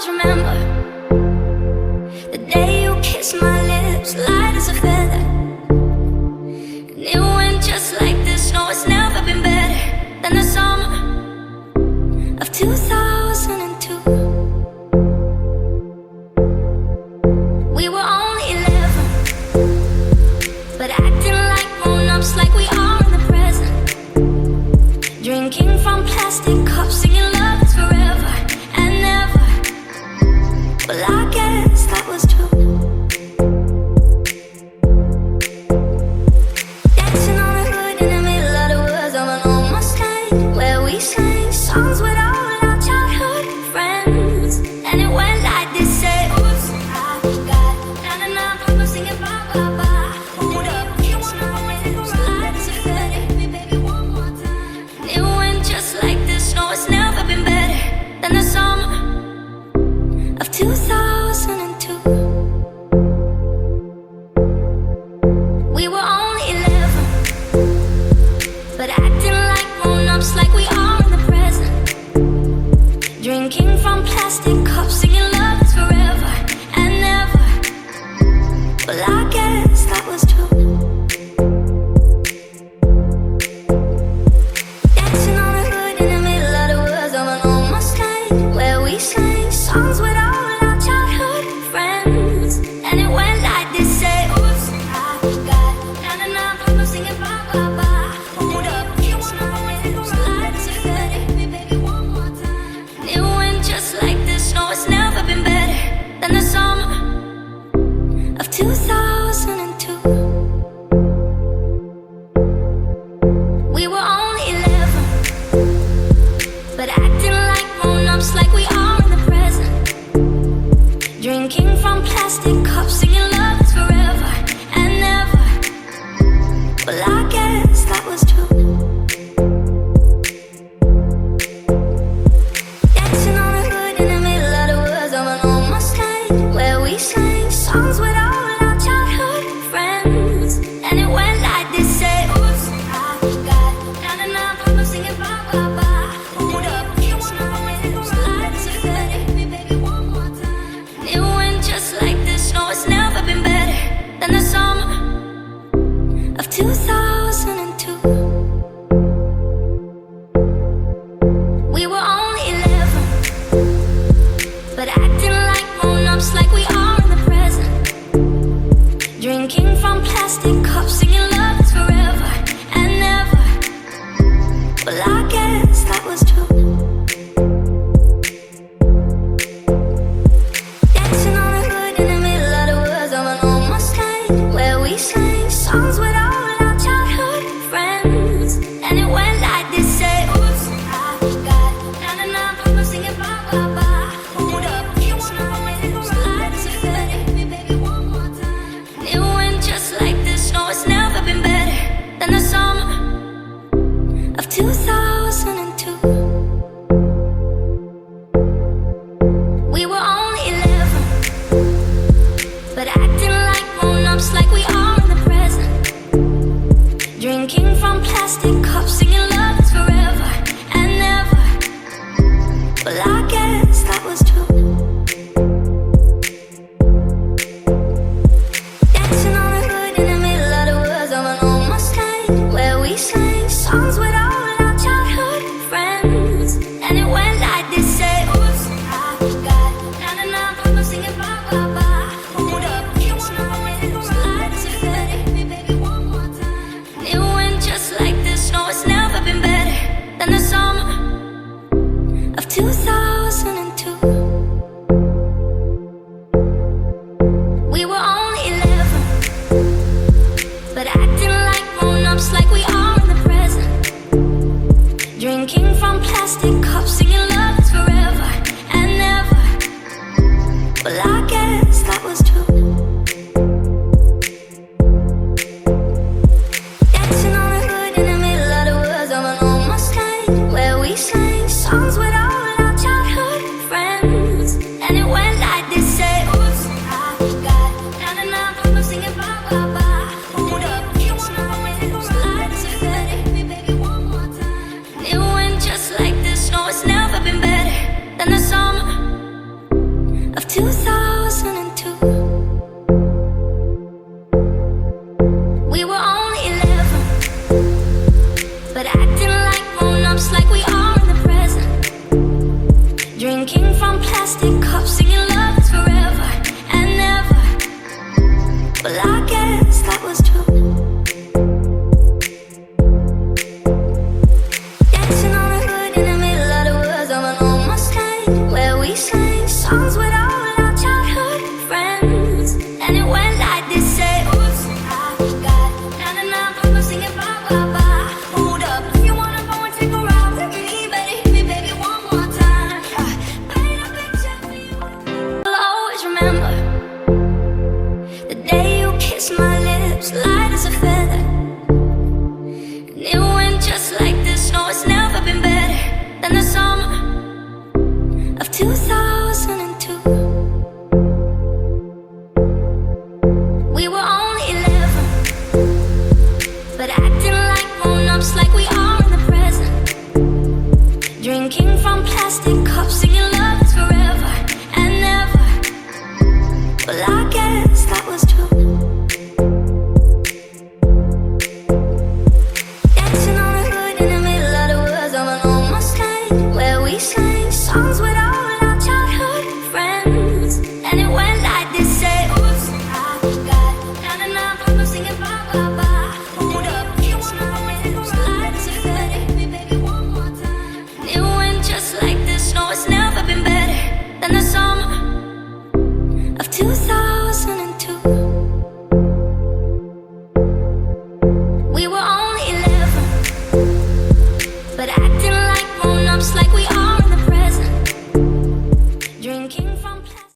always remember the day you kissed my lips, light as a feather. And it went just like this. No, it's never been better than the summer of 2002. We were only 11, but acting like grown-ups, like we are in the present. Drinking from plastic cups, singing love is forever and never. Well, I guess that was true. Dancing on the hood in the middle of the woods of an old Mustang, where we sang songs with all our childhood friends. And it went like this, say, oops, I got 99 problems singing bye, bye, bye. Hold up, you wanna ride it, ride it, baby, baby, one more time. And it went just like this. No, it's never been better than the summer of 2002. We were only 11, but acting like grown-ups, like we are in the present. Drinking from plastic cups, singing love is forever and never. Well, I guess that was true. Dancing on the hood in the middle of the woods of an old Mustang, where we sang songs with all our childhood friends. And it went like this, say, oops, I got 99 problems singing bye, bye, bye. Hold up, you wanna ride it, ride it, baby, baby, one more time. And it went just like this. No, it's never been better than the summer of 2002. We were only 11, but acting like grown-ups, like we are in the present. Drinking from plastic cups, singing love is forever and never. Well, I guess that was true. Dancing on the hood in the middle of the woods of an old Mustang, where we sang songs with all our childhood friends. And it went like this, say, oops, I got 99 problems singing bye, bye, bye. Hold up, you wanna ride it, ride it, baby, baby, one more time. And it went just like this. No, it's never been better than the summer of 2002. We were only 11, but acting like grown-ups, like we are in the present. Drinking from plastic cups, singing love is forever and never. Well, I guess that was true. Dancing on the hood in the middle of the woods of an old Mustang, where we sang songs with all our childhood friends. And it went like this, say, oops, I got 99 problems singing bye, bye, bye. Hold up, you wanna ride it, ride it, baby, baby, one more time. And it went just like this. No, it's never been better than the summer of 2002. We were only 11, but acting like grown-ups, like we are in the present. Drinking from plastic cups, singing love is forever and never. Well, I guess that was true. Dancing on the hood in the middle of the woods of an old Mustang, where we sang songs with all our childhood friends. And it went like this, say, oops, I got 99 problems singing bye, bye, bye. Hold up, you wanna ride it, ride it, baby, baby, one more time. And it went just like this. No, it's never been better than the summer of 2002. We were only 11, but acting like grown-ups, like we are in the present. Drinking from plastic cups, singing love is forever and never. Well, I guess that was true. Dancing on the hood in the middle of the woods of an old Mustang, where we sang songs with all our childhood friends. And it went like this, say, oops, I got 99 problems singing bye, bye, bye. Hold up, you wanna ride it, ride it, baby, baby, one more time. And it went just like this. No, it's never been better than the summer of 2002. We were only 11, but acting like grown-ups, like we are in the present. Drinking from plastic cups, singing love is forever and never. Well, I guess that was true. Dancing on the hood in the middle of the woods of an old Mustang, where we sang songs with all our childhood friends. And it went like this, say, oops, I got 99 problems singing bye, bye, bye. Hold up, if you wanna go and take a ride with me, better hit me, baby, one more time. Paint a picture for you. I'll always remember the day you kissed my lips, light as a feather. And it went just like this. No, it's never been better than the summer of 2002. We were only 11, but acting like grown-ups, like we are in the present. Drinking from plastic cups, singing love is forever and never. Well, I guess that was true. Dancing on the hood in the middle of the woods of an old Mustang, where we sang songs with all our childhood friends. And it went like this, say, oops, I got 99 problems singing bye, bye, bye. Hold up, if you wanna go and take a ride, so you better hit me, baby, one more time. And it went just like this. No, it's never been better than the summer of 2002. We were only 11, but acting like grown-ups, like we are in the present. Drinking from